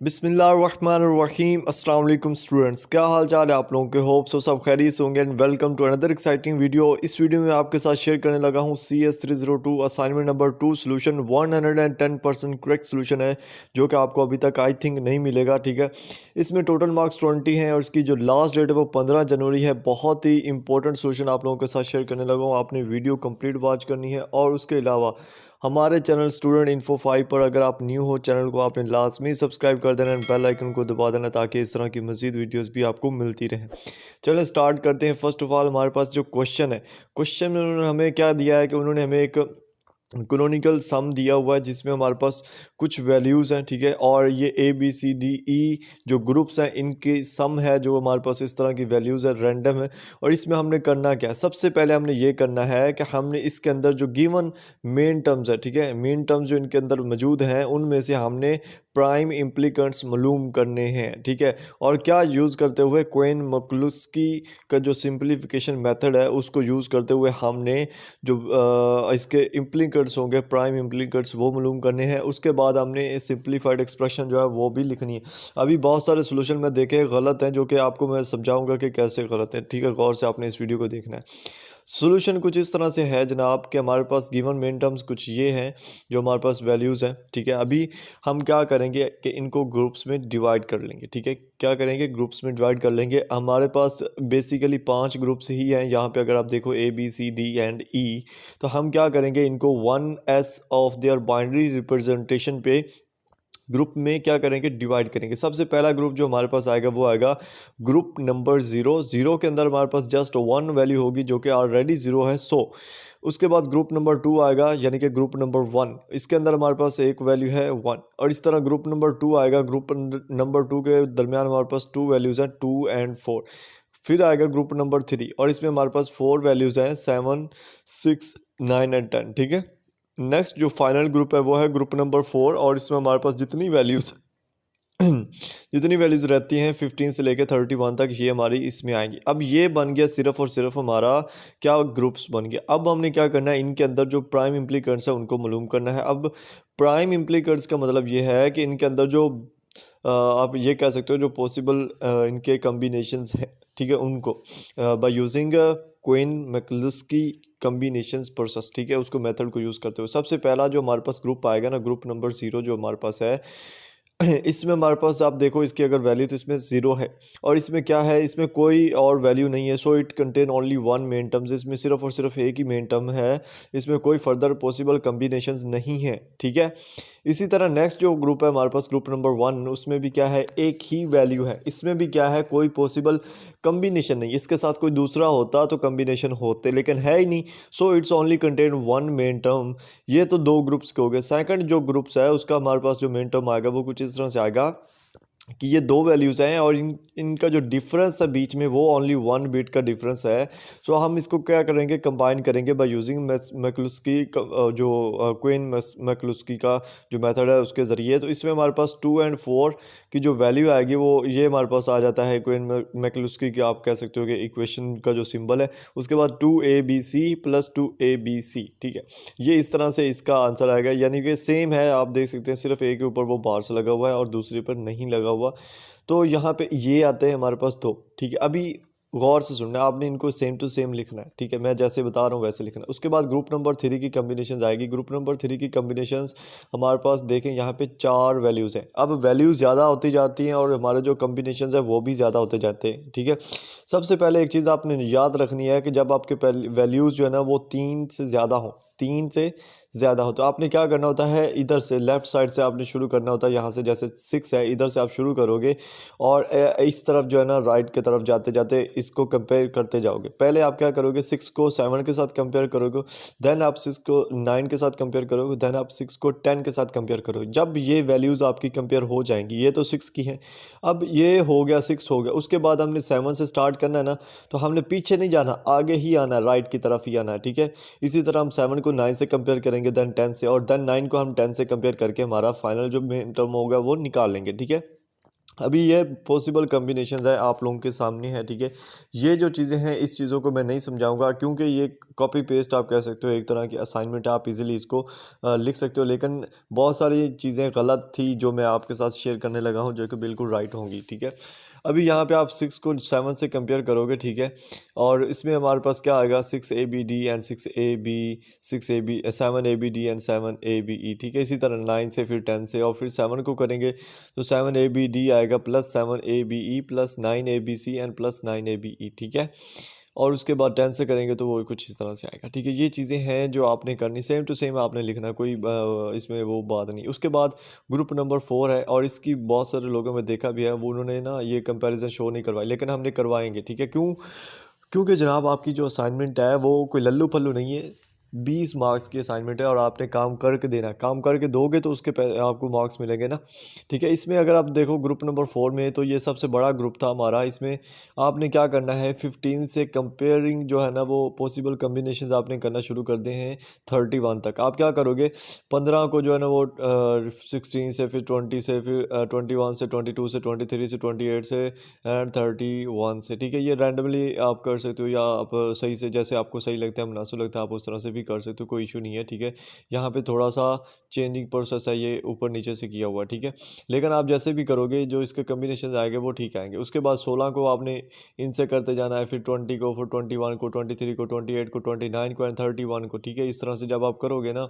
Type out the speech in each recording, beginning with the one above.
बिस्मिल्लाहिर्रहमानिर्रहीम। अस्सलाम वालेकुम स्टूडेंट्स, क्या हाल चाल है आप लोगों के। होप सो सब खैरियत होंगे and welcome to another exciting video. इस वीडियो में आपके साथ शेयर करने लगा हूँ CS302 assignment number 2 solution 110% correct solution है जो कि आपको अभी तक आई थिंक नहीं मिलेगा। ठीक है, इसमें टोटल मार्क्स 20 हैं और इसकी जो लास्ट डेट है वो 15 जनवरी है। बहुत ही इंपॉर्टेंट सोल्यूशन आप लोगों के साथ शेयर करने लगा हूँ। आपने वीडियो कंप्लीट वॉच करनी है और उसके अलावा हमारे चैनल स्टूडेंट इन्फो 5 पर अगर आप न्यू हो चैनल को आपने लाजमी सब्सक्राइब कर देना एंड बेल आइकन को दबा देना ताकि इस तरह की मज़ीद वीडियोस भी आपको मिलती रहें। चलो स्टार्ट करते हैं। फर्स्ट ऑफ ऑल हमारे पास जो क्वेश्चन है, क्वेश्चन में उन्होंने हमें क्या दिया है कि उन्होंने हमें एक इकोनॉमिकल सम दिया हुआ है जिसमें हमारे पास कुछ वैल्यूज़ हैं। ठीक है, और ये ABCDE जो ग्रुप्स हैं इनके सम है जो हमारे पास इस तरह की वैल्यूज़ है, रैंडम है। और इसमें हमने करना क्या है, सबसे पहले हमने ये करना है कि हमने इसके अंदर जो गिवन मेन टर्म्स है, ठीक है, मेन टर्म्स जो इनके अंदर मौजूद हैं उनमें से हमने प्राइम इम्प्लिकेंट्स मालूम करने हैं। ठीक है, और क्या यूज़ करते हुए कोइन मकलुस्की का जो सिंप्लीफिकेशन मेथड है उसको यूज़ करते हुए हमने जो इसके इम्प्लिकेंट्स होंगे, प्राइम इम्प्लिकेंट्स, वो मालूम करने हैं। उसके बाद हमने सिंप्लीफाइड एक्सप्रेशन जो है वो भी लिखनी है। अभी बहुत सारे सोल्यूशन में देखे गलत हैं जो कि आपको मैं समझाऊंगा कि कैसे गलत है। ठीक है, गौर से आपने इस वीडियो को देखना है। सोल्यूशन कुछ इस तरह से है जनाब कि हमारे पास गिवन मेन टर्म्स कुछ ये हैं जो हमारे पास वैल्यूज़ हैं। ठीक है, अभी हम क्या करेंगे कि इनको ग्रुप्स में डिवाइड कर लेंगे। ठीक है, क्या करेंगे, ग्रुप्स में डिवाइड कर लेंगे। हमारे पास बेसिकली 5 ग्रुप्स ही हैं यहाँ पे। अगर आप देखो ABCD एंड E, तो हम क्या करेंगे, इनको 1s of their binary representation पे ग्रुप में क्या करेंगे, डिवाइड करेंगे। सबसे पहला ग्रुप जो हमारे पास आएगा वो आएगा ग्रुप नंबर 0। के अंदर हमारे पास जस्ट 1 वैल्यू होगी जो कि ऑलरेडी 0 है, सो उसके बाद ग्रुप नंबर 2 आएगा यानी कि ग्रुप नंबर 1, इसके अंदर हमारे पास एक वैल्यू है 1। और इस तरह ग्रुप नंबर 2 आएगा, ग्रुप नंबर 2 के दरमियान हमारे पास 2 वैल्यूज़ हैं, 2 एंड 4। फिर आएगा ग्रुप नंबर 3 और इसमें हमारे पास 4 वैल्यूज़ हैं, 7, 6, 9 एंड 10। ठीक है, नेक्स्ट जो फाइनल ग्रुप है वो है ग्रुप नंबर 4 और इसमें हमारे पास जितनी वैल्यूज़ रहती हैं 15 से लेकर 31 तक ये हमारी इसमें आएंगी। अब ये बन गया सिर्फ और सिर्फ हमारा क्या, ग्रुप्स बन गया। अब हमने क्या करना है, इनके अंदर जो प्राइम इम्प्लिकेंट्स है उनको मालूम करना है। अब प्राइम इम्प्लिकेंट्स का मतलब ये है कि इनके अंदर जो आप ये कह सकते हो जो पॉसिबल इनके कम्बिनेशंस हैं, ठीक है, उनको by using Quine McCluskey combinations process, ठीक है, उसको मेथड को यूज़ करते हुए सबसे पहला जो हमारे पास ग्रुप आएगा ना, ग्रुप नंबर 0 जो हमारे पास है इसमें हमारे पास आप देखो इसकी अगर वैल्यू तो इसमें 0 है और इसमें क्या है, इसमें कोई और वैल्यू नहीं है। So it contain only 1 main terms, इसमें सिर्फ और सिर्फ एक ही मेन टर्म है, इसमें कोई फर्दर पॉसिबल कम्बिनेशंस नहीं है। ठीक है, इसी तरह नेक्स्ट जो ग्रुप है हमारे पास ग्रुप नंबर 1, उसमें भी क्या है, एक ही वैल्यू है, इसमें भी क्या है, कोई पॉसिबल कम्बिनेशन नहीं। इसके साथ कोई दूसरा होता तो कम्बिनेशन होते, लेकिन है ही नहीं। So it's only contain 1 main term. ये तो 2 ग्रुप्स के हो गए। सेकंड जो ग्रुप्स है उसका हमारे पास जो मेन टर्म आएगा वो कुछ इस तरह से आएगा कि ये 2 वैल्यूज़ हैं और इनका जो डिफरेंस है बीच में वो ओनली 1 बिट का डिफरेंस है। सो हम इसको क्या करेंगे, कंबाइन करेंगे बाय यूजिंग मैकलुस्की जो क्वीन मैकलुस्की का जो मेथड है उसके ज़रिए। तो इसमें हमारे पास 2 एंड 4 की जो वैल्यू आएगी वो ये हमारे पास आ जाता है क्वीन मैकलुस्की की, आप कह सकते हो कि इक्वेशन का जो सिंबल है। उसके बाद 2ABC प्लस 2ABC, ठीक है, ये इस तरह से इसका आंसर आएगा। यानी कि सेम है, आप देख सकते हैं, सिर्फ एक के ऊपर वो बार से लगा हुआ है और दूसरे पर नहीं लगा हुआ। तो यहाँ पे ये आते हैं हमारे पास 2। ठीक है, अभी गौर से सुनना, आपने इनको सेम टू सेम लिखना है। ठीक है, मैं जैसे बता रहा हूँ वैसे लिखना है। उसके बाद ग्रुप नंबर 3 की कम्बिनेशन आएगी। ग्रुप नंबर 3 की कम्बिनेशंस हमारे पास देखें यहाँ पे 4 वैल्यूज़ हैं। अब वैल्यूज़ ज़्यादा होती जाती हैं और हमारे जो कम्बिनेशन है वो भी ज़्यादा होते जाते हैं। ठीक है, सबसे पहले एक चीज़ आपने याद रखनी है कि जब आपके वैल्यूज़ जो है ना वो 3 से ज़्यादा हो, 3 से ज़्यादा हो, तो आपने क्या करना होता है, इधर से लेफ़्ट साइड से आपने शुरू करना होता है। यहाँ से जैसे 6 है, इधर से आप शुरू करोगे और इस तरफ जो है ना राइट की तरफ जाते जाते इसको कंपेयर करते जाओगे। पहले आप क्या करोगे, 6 को 7 के साथ कंपेयर करोगे, देन आप 6 को 9 के साथ कंपेयर करोगे, देन आप 6 को 10 के साथ कंपेयर करोगे। जब ये वैल्यूज़ आपकी कंपेयर हो जाएंगी, ये तो 6 की हैं, अब ये हो गया 6 हो गया, उसके बाद हमने 7 से स्टार्ट करना है ना, तो हमने पीछे नहीं जाना, आगे ही आना है, राइट की तरफ ही आना है। ठीक है, इसी तरह हम 7 को 9 से कंपेयर करेंगे, देन 10 से, और देन 9 को हम 10 से कंपेयर करके हमारा फाइनल जो मेन टर्म होगा वो निकाल लेंगे। ठीक है, अभी ये पॉसिबल कॉम्बिनेशंस है आप लोगों के सामने है, ठीक है। ये जो चीज़ें हैं इस चीज़ों को मैं नहीं समझाऊंगा क्योंकि ये कॉपी पेस्ट आप कह सकते हो, एक तरह की असाइनमेंट है, आप इजीली इसको लिख सकते हो। लेकिन बहुत सारी चीज़ें गलत थी जो मैं आपके साथ शेयर करने लगा हूँ, जो कि बिल्कुल राइट होंगी, ठीक है। अभी यहाँ पे आप 6 को 7 से कंपेयर करोगे, ठीक है। और इसमें हमारे पास क्या आएगा, 6 ABD and 6AB, 6AB 7 ABD and 7 ABE, ठीक है। इसी तरह 9 से, फिर 10 से, और फिर 7 को करेंगे तो 7 ABD आएगा plus 7 ABE plus 9 ABC and plus 9 ABE, ठीक है। और उसके बाद 10 से करेंगे तो वो कुछ इस तरह से आएगा, ठीक है। ये चीज़ें हैं जो आपने करनी, सेम टू सेम आपने लिखना, कोई इसमें वो बात नहीं। उसके बाद ग्रुप नंबर 4 है, और इसकी बहुत सारे लोगों में देखा भी है, वो उन्होंने ना ये कंपैरिजन शो नहीं करवाई, लेकिन हमने करवाएंगे, ठीक है। क्यों? क्योंकि जनाब आपकी जो असाइनमेंट है वो कोई लल्लू पल्लू नहीं है, 20 मार्क्स की असाइनमेंट है, और आपने काम करके देना है। काम करके दोगे तो उसके आपको मार्क्स मिलेंगे ना, ठीक है। इसमें अगर आप देखो ग्रुप नंबर 4 में, तो ये सबसे बड़ा ग्रुप था हमारा। इसमें आपने क्या करना है, 15 से कंपेयरिंग जो है ना, वो पॉसिबल कम्बिनेशन आपने करना शुरू कर दे हैं 31 तक। आप क्या करोगे, 15 को जो है ना वो 16 से, फिर 20 से, फिर 21 से, 22 से, 23 से, 28 से एंड 31 से, ठीक है। ये रैंडमली आप कर सकते हो, या आप सही से जैसे आपको सही लगता है, मुनासिब लगता है, आप उस तरह से भी कर सकते हो, कोई इशू नहीं है, ठीक है। यहाँ पे थोड़ा सा चेंजिंग प्रोसेस है, ये ऊपर नीचे से किया हुआ, ठीक है। लेकिन आप जैसे भी करोगे जो इसके कम्बिनेशन आएंगे वो ठीक आएंगे। उसके बाद 16 को आपने इनसे करते जाना है, फिर 20 को, फिर 21 को, 23 को, 28 को, 29 को एंड 31 को, ठीक है। इस तरह से जब आप करोगे ना,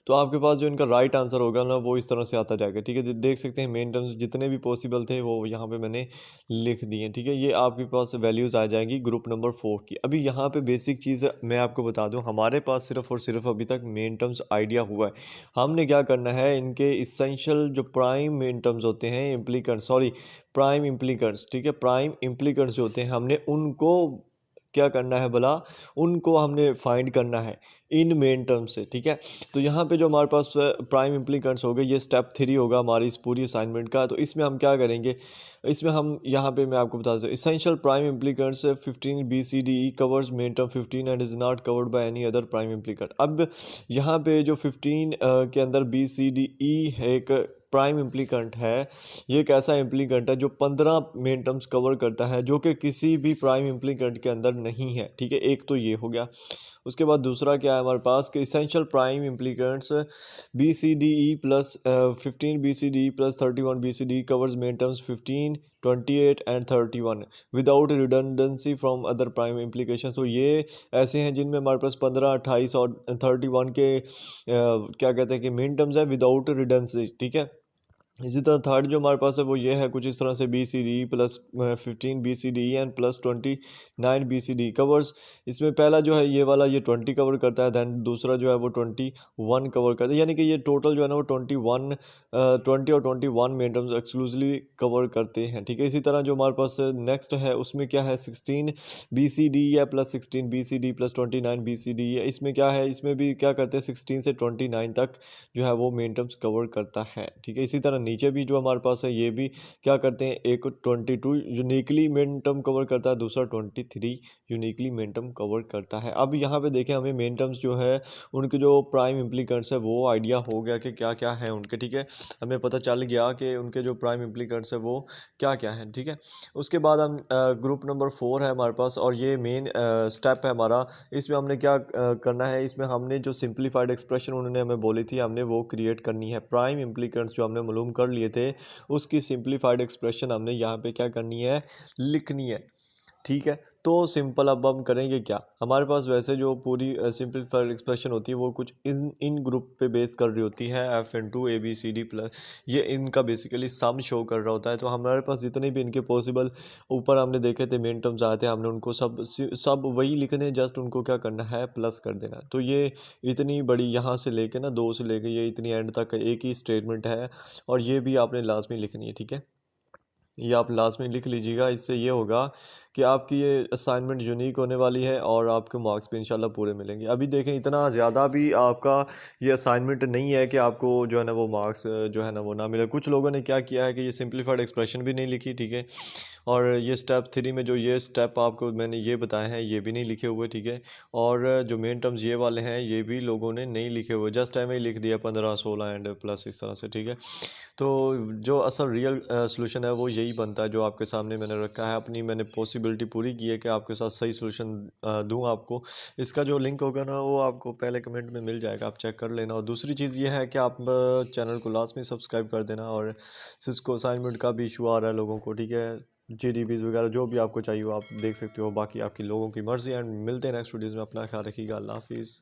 तो आपके पास जो इनका राइट आंसर होगा ना, वो इस तरह से आता जाएगा, ठीक है। देख सकते हैं मेन टर्म्स जितने भी पॉसिबल थे वो यहाँ पे मैंने लिख दिए, ठीक है। ये आपके पास वैल्यूज़ आ जाएंगी ग्रुप नंबर 4 की। अभी यहाँ पे बेसिक चीज़ मैं आपको बता दूँ, हमारे पास सिर्फ और सिर्फ अभी तक मेन टर्म्स आइडिया हुआ है। हमने क्या करना है, इनके इसेंशियल जो प्राइम मेन टर्म्स होते हैं, इम्प्लीकेंट्स, सॉरी, प्राइम इम्प्लीकेंट्स, ठीक है। प्राइम इम्प्लीकेंट्स जो होते हैं, हमने उनको क्या करना है भला, उनको हमने फाइंड करना है इन मेन टर्म से, ठीक है। तो यहाँ पे जो हमारे पास प्राइम इम्प्लीकेंट्स हो गए, ये स्टेप 3 होगा हमारी इस पूरी असाइनमेंट का। तो इसमें हम क्या करेंगे, इसमें हम यहाँ पे मैं आपको बता दूँ, essential prime implicants 15 BCDE covers main term 15 and is not covered by any other prime implicant. अब यहाँ पे जो 15 के अंदर BCDE है, एक प्राइम इम्प्लीकेंट है। ये एक ऐसा इम्प्लीकेंट है जो 15 मेन टर्म्स कवर करता है, जो कि किसी भी प्राइम इम्प्लीकेंट के अंदर नहीं है, ठीक है। एक तो ये हो गया। उसके बाद दूसरा क्या है हमारे पास कि essential prime implicants BCDE plus 15 BCDE plus 31 BCDE covers main terms 15, 28 and 31 without redundancy from other prime implication. तो ये ऐसे हैं जिनमें हमारे पास 15, 28 और 31 के क्या कहते हैं कि मेन टर्म्स है विदाउट रिडंडेंसी, ठीक है। इसी तरह थर्ड जो हमारे पास है वो ये है कुछ इस तरह से, BCDE plus 15 BCDE and plus 29 BCDE covers. इसमें पहला जो है ये वाला, ये 20 कवर करता है, दैन दूसरा जो है वो 21 कवर करता है, यानी कि ये टोटल जो है ना वो 20 और 21 मेन टर्म्स एक्सक्लूसिवली कवर करते हैं, ठीक है। इसी तरह जो हमारे पास नेक्स्ट है उसमें क्या है, 16 BCDE है प्लस 16 BCDE प्लस 29 BCDE है। इसमें क्या है, इसमें भी क्या करते हैं, 16 से 29 तक जो है वो मेन टर्म्स कवर करता है, ठीक है। इसी तरह नीचे भी जो हमारे पास है ये भी क्या करते हैं, एक 22 यूनिकली मेन टर्म कवर करता है, दूसरा 23 यूनिकली मेन टर्म कवर करता है। अब यहाँ पे देखें, हमें मेन टर्म्स जो है उनके जो प्राइम इम्प्लीकेंट्स है वो आइडिया हो गया कि क्या क्या है उनके, ठीक है। हमें पता चल गया कि उनके जो प्राइम इम्प्लीकेंट्स है वो क्या क्या है, ठीक है। उसके बाद हम ग्रुप नंबर 4 है हमारे पास, और ये मेन स्टेप है हमारा। इसमें हमने क्या करना है, इसमें हमने जो सिंप्लीफाइड एक्सप्रेशन उन्होंने हमें बोली थी, हमने वो क्रिएट करनी है। प्राइम इम्प्लीकेंट्स जो हमने मालूम कर लिए थे, उसकी सिंप्लीफाइड एक्सप्रेशन हमने यहाँ पे क्या करनी है, लिखनी है, ठीक है। तो सिंपल अब हम करेंगे क्या, हमारे पास वैसे जो पूरी सिंपलीफाइड एक्सप्रेशन होती है वो कुछ इन इन ग्रुप पे बेस कर रही होती है, F * 2 ABCD प्लस, ये इनका बेसिकली सम शो कर रहा होता है। तो हमारे पास जितने भी इनके पॉसिबल ऊपर हमने देखे थे मेन टर्म्स आए थे, हमने उनको सब वही लिखने, जस्ट उनको क्या करना है, प्लस कर देना। तो ये इतनी बड़ी यहाँ से लेके ना 2 से लेके ये इतनी एंड तक एक ही स्टेटमेंट है, और ये भी आपने लास्ट में लिखनी है, ठीक है। ये आप लास्ट में लिख लीजिएगा। इससे ये होगा कि आपकी ये असाइनमेंट यूनिक होने वाली है और आपके मार्क्स भी इंशाल्लाह पूरे मिलेंगे। अभी देखें इतना ज़्यादा भी आपका ये असाइनमेंट नहीं है कि आपको जो है ना वो मार्क्स जो है ना वो ना मिले। कुछ लोगों ने क्या किया है कि ये सिंप्लीफाइड एक्सप्रेशन भी नहीं लिखी, ठीक है, और ये स्टेप 3 में जो ये स्टेप आपको मैंने ये बताए हैं ये भी नहीं लिखे हुए, ठीक है, और जो मेन टर्म्स ये वाले हैं ये भी लोगों ने नहीं लिखे हुए, जस्ट टाइम ही लिख दिया 15 16 एंड प्लस इस तरह से, ठीक है। तो जो असल रियल सॉल्यूशन है वो यही बनता है जो आपके सामने मैंने रखा है। अपनी मैंने पॉसिबिलिटी पूरी की है कि आपके साथ सही सॉल्यूशन दूँ आपको। इसका जो लिंक होगा ना वो आपको पहले कमेंट में मिल जाएगा, आप चेक कर लेना। और दूसरी चीज़ ये है कि आप चैनल को लास्ट में सब्सक्राइब कर देना। और सिस्को असाइनमेंट का भी इशू आ रहा है लोगों को, ठीक है, जीडीपीज वगैरह जो भी आपको चाहिए वो आप देख सकते हो। बाकी आपकी लोगों की मर्ज़ी। एंड मिलते हैं नेक्स्ट वीडियोज़ में। अपना ख्याल रखिएगा। अल्लाह हाफिज़।